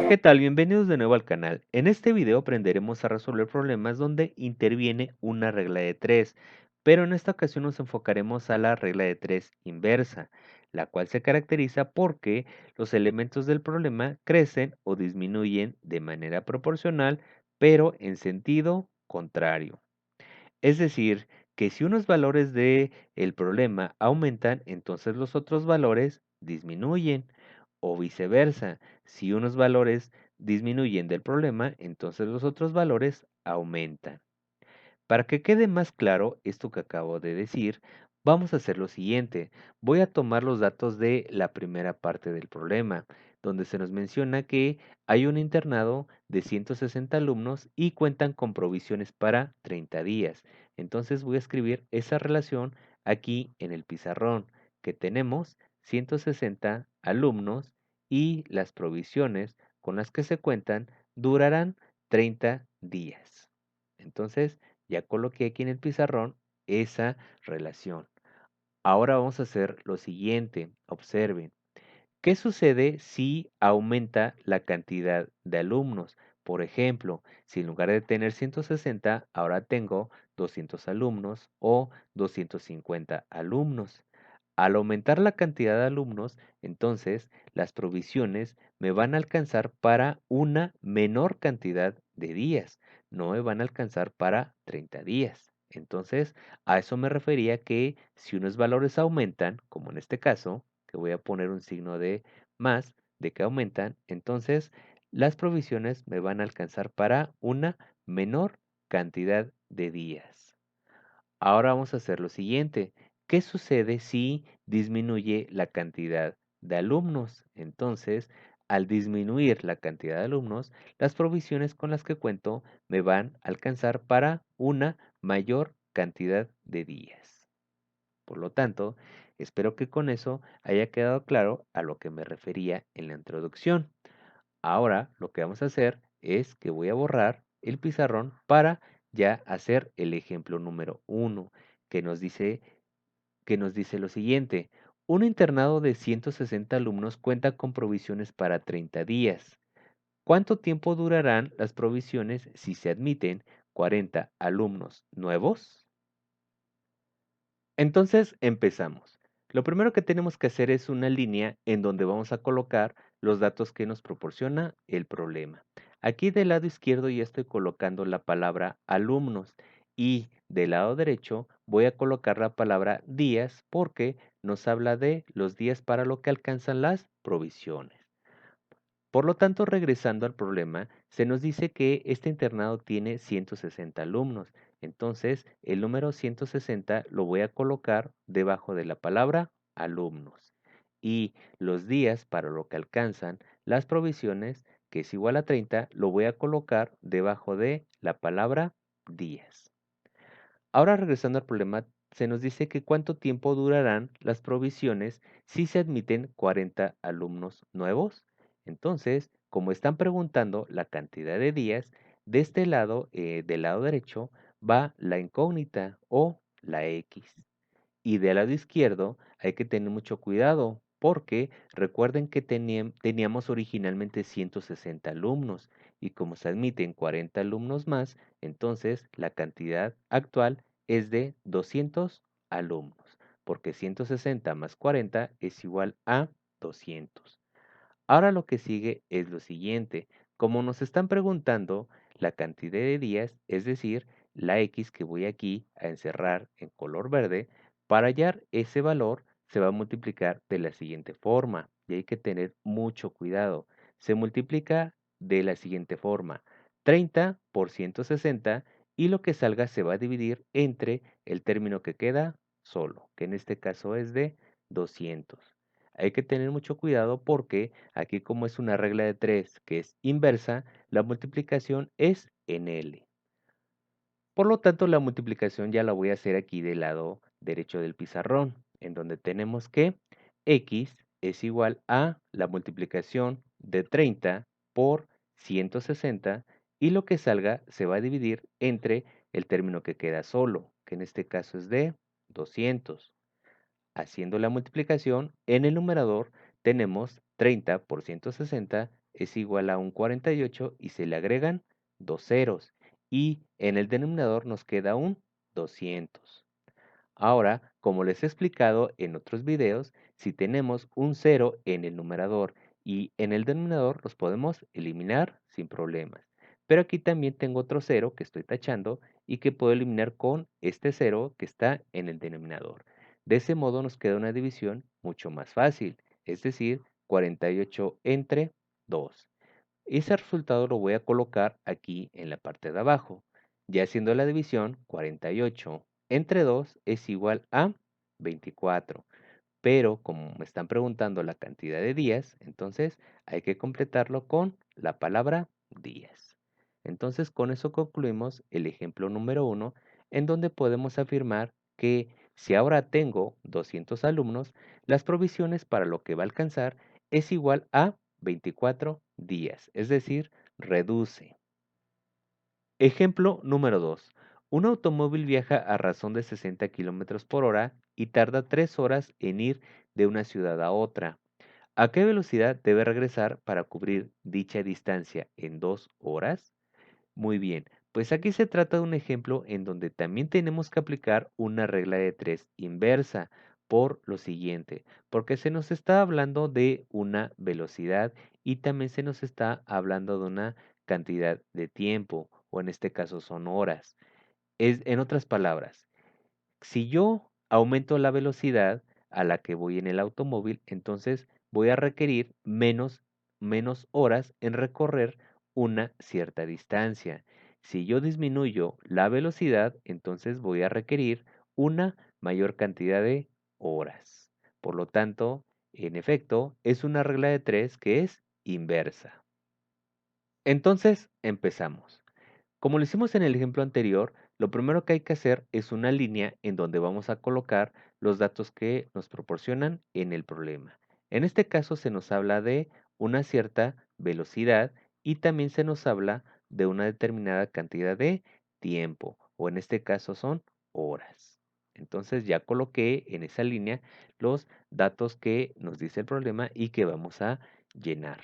¿Qué tal? Bienvenidos de nuevo al canal. En este video aprenderemos a resolver problemas donde interviene una regla de 3, pero en esta ocasión nos enfocaremos a la regla de 3 inversa, la cual se caracteriza porque los elementos del problema crecen o disminuyen de manera proporcional, pero en sentido contrario. Es decir, que si unos valores de el problema aumentan, entonces los otros valores disminuyen, o viceversa. Si unos valores disminuyen del problema, entonces los otros valores aumentan. Para que quede más claro esto que acabo de decir, vamos a hacer lo siguiente. Voy a tomar los datos de la primera parte del problema, donde se nos menciona que hay un internado de 160 alumnos y cuentan con provisiones para 30 días. Entonces voy a escribir esa relación aquí en el pizarrón, que tenemos 160 alumnos y las provisiones con las que se cuentan durarán 30 días. Entonces, ya coloqué aquí en el pizarrón esa relación. Ahora vamos a hacer lo siguiente. Observen. ¿Qué sucede si aumenta la cantidad de alumnos? Por ejemplo, si en lugar de tener 160, ahora tengo 200 alumnos o 250 alumnos. Al aumentar la cantidad de alumnos, entonces las provisiones me van a alcanzar para una menor cantidad de días, no me van a alcanzar para 30 días. Entonces, a eso me refería que si unos valores aumentan, como en este caso, que voy a poner un signo de más, de que aumentan, entonces las provisiones me van a alcanzar para una menor cantidad de días. Ahora vamos a hacer lo siguiente. ¿Qué sucede si disminuye la cantidad de alumnos? Entonces, al disminuir la cantidad de alumnos, las provisiones con las que cuento me van a alcanzar para una mayor cantidad de días. Por lo tanto, espero que con eso haya quedado claro a lo que me refería en la introducción. Ahora lo que vamos a hacer es que voy a borrar el pizarrón para ya hacer el ejemplo número uno, que nos dice, que nos dice lo siguiente. Un internado de 160 alumnos cuenta con provisiones para 30 días. ¿Cuánto tiempo durarán las provisiones si se admiten 40 alumnos nuevos? Entonces empezamos. Lo primero que tenemos que hacer es una línea en donde vamos a colocar los datos que nos proporciona el problema. Aquí del lado izquierdo ya estoy colocando la palabra alumnos y del lado derecho voy a colocar la palabra días porque nos habla de los días para lo que alcanzan las provisiones. Por lo tanto, regresando al problema, se nos dice que este internado tiene 160 alumnos. Entonces, el número 160 lo voy a colocar debajo de la palabra alumnos. Y los días para lo que alcanzan las provisiones, que es igual a 30, lo voy a colocar debajo de la palabra días. Ahora regresando al problema, se nos dice que cuánto tiempo durarán las provisiones si se admiten 40 alumnos nuevos. Entonces, como están preguntando la cantidad de días, de este lado, del lado derecho, va la incógnita o la X. Y del lado izquierdo hay que tener mucho cuidado porque recuerden que teníamos originalmente 160 alumnos y como se admiten 40 alumnos más, entonces la cantidad actual es de 200 alumnos, porque 160 más 40 es igual a 200. Ahora lo que sigue es lo siguiente. Como nos están preguntando la cantidad de días, es decir, la X que voy aquí a encerrar en color verde, para hallar ese valor se va a multiplicar de la siguiente forma. Y hay que tener mucho cuidado. Se multiplica de la siguiente forma. 30 por 160 y lo que salga se va a dividir entre el término que queda solo, que en este caso es de 200. Hay que tener mucho cuidado porque aquí como es una regla de 3 que es inversa, la multiplicación es en L. Por lo tanto, la multiplicación ya la voy a hacer aquí del lado derecho del pizarrón, en donde tenemos que X es igual a la multiplicación de 30 por 160 y lo que salga se va a dividir entre el término que queda solo, que en este caso es de 200. Haciendo la multiplicación, en el numerador tenemos 30 por 160 es igual a un 48 y se le agregan dos ceros. Y en el denominador nos queda un 200. Ahora, como les he explicado en otros videos, si tenemos un cero en el numerador y en el denominador los podemos eliminar sin problemas. Pero aquí también tengo otro cero que estoy tachando y que puedo eliminar con este cero que está en el denominador. De ese modo nos queda una división mucho más fácil, es decir, 48 entre 2. Ese resultado lo voy a colocar aquí en la parte de abajo. Ya haciendo la división, 48 entre 2 es igual a 24. Pero como me están preguntando la cantidad de días, entonces hay que completarlo con la palabra días. Entonces con eso concluimos el ejemplo número 1, en donde podemos afirmar que si ahora tengo 200 alumnos, las provisiones para lo que va a alcanzar es igual a 24 días, es decir, reduce. Ejemplo número 2. Un automóvil viaja a razón de 60 kilómetros por hora y tarda 3 horas en ir de una ciudad a otra. ¿A qué velocidad debe regresar para cubrir dicha distancia en 2 horas? Muy bien, pues aquí se trata de un ejemplo en donde también tenemos que aplicar una regla de 3 inversa por lo siguiente, porque se nos está hablando de una velocidad y también se nos está hablando de una cantidad de tiempo, o en este caso son horas. En otras palabras, si yo aumento la velocidad a la que voy en el automóvil, entonces voy a requerir menos horas en recorrer una cierta distancia. Si yo disminuyo la velocidad, entonces voy a requerir una mayor cantidad de horas. Por lo tanto, en efecto, es una regla de 3 que es inversa. Entonces, empezamos. Como lo hicimos en el ejemplo anterior, lo primero que hay que hacer es una línea en donde vamos a colocar los datos que nos proporcionan en el problema. En este caso se nos habla de una cierta velocidad y también se nos habla de una determinada cantidad de tiempo, o en este caso son horas. Entonces ya coloqué en esa línea los datos que nos dice el problema y que vamos a llenar.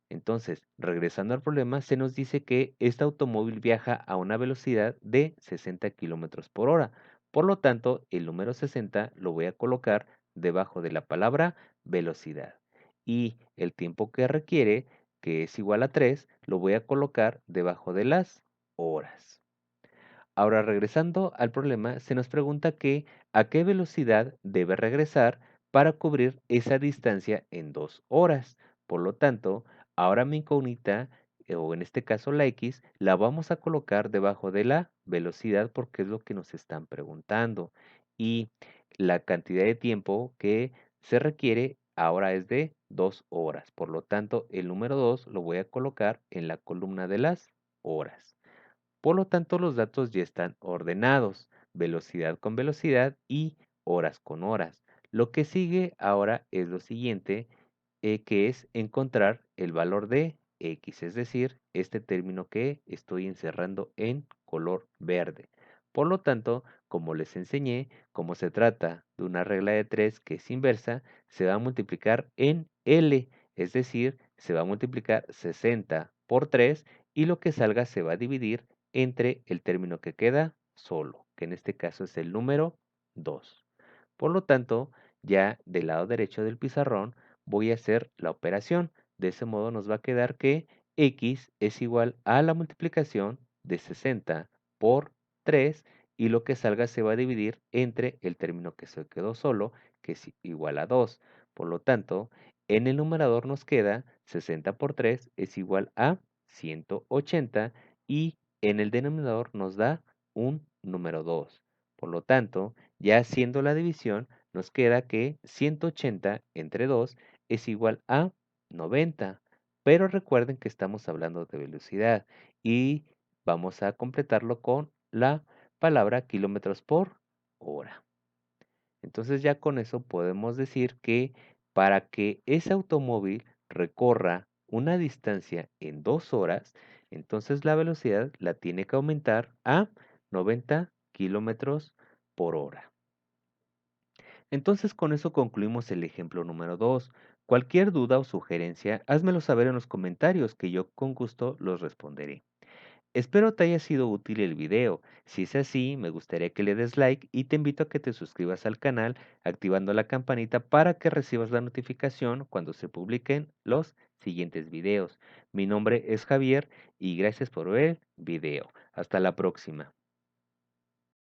Entonces, regresando al problema, se nos dice que este automóvil viaja a una velocidad de 60 kilómetros por hora. Por lo tanto, el número 60 lo voy a colocar debajo de la palabra velocidad. Y el tiempo que requiere, que es igual a 3, lo voy a colocar debajo de las horas. Ahora, regresando al problema, se nos pregunta que a qué velocidad debe regresar para cubrir esa distancia en 2 horas. Por lo tanto, ahora mi incógnita, o en este caso la X, la vamos a colocar debajo de la velocidad porque es lo que nos están preguntando. Y la cantidad de tiempo que se requiere ahora es de 2 horas. Por lo tanto, el número 2 lo voy a colocar en la columna de las horas. Por lo tanto, los datos ya están ordenados, velocidad con velocidad y horas con horas. Lo que sigue ahora es lo siguiente, que es encontrar el valor de x, es decir, este término que estoy encerrando en color verde. Por lo tanto, como les enseñé, como se trata de una regla de 3 que es inversa, se va a multiplicar en L, es decir, se va a multiplicar 60 por 3 y lo que salga se va a dividir entre el término que queda solo, que en este caso es el número 2. Por lo tanto, ya del lado derecho del pizarrón voy a hacer la operación. De ese modo nos va a quedar que x es igual a la multiplicación de 60 por 3 y lo que salga se va a dividir entre el término que se quedó solo, que es igual a 2. Por lo tanto, en el numerador nos queda 60 por 3 es igual a 180 y en el denominador nos da un número 2. Por lo tanto, ya haciendo la división, nos queda que 180 entre 2 es igual a 90. Pero recuerden que estamos hablando de velocidad y vamos a completarlo con la palabra kilómetros por hora. Entonces ya con eso podemos decir que para que ese automóvil recorra una distancia en 2 horas, entonces la velocidad la tiene que aumentar a 90 kilómetros por hora. Entonces con eso concluimos el ejemplo número 2. Cualquier duda o sugerencia, házmelo saber en los comentarios que yo con gusto los responderé. Espero te haya sido útil el video. Si es así, me gustaría que le des like y te invito a que te suscribas al canal activando la campanita para que recibas la notificación cuando se publiquen los siguientes videos. Mi nombre es Javier y gracias por ver el video. Hasta la próxima.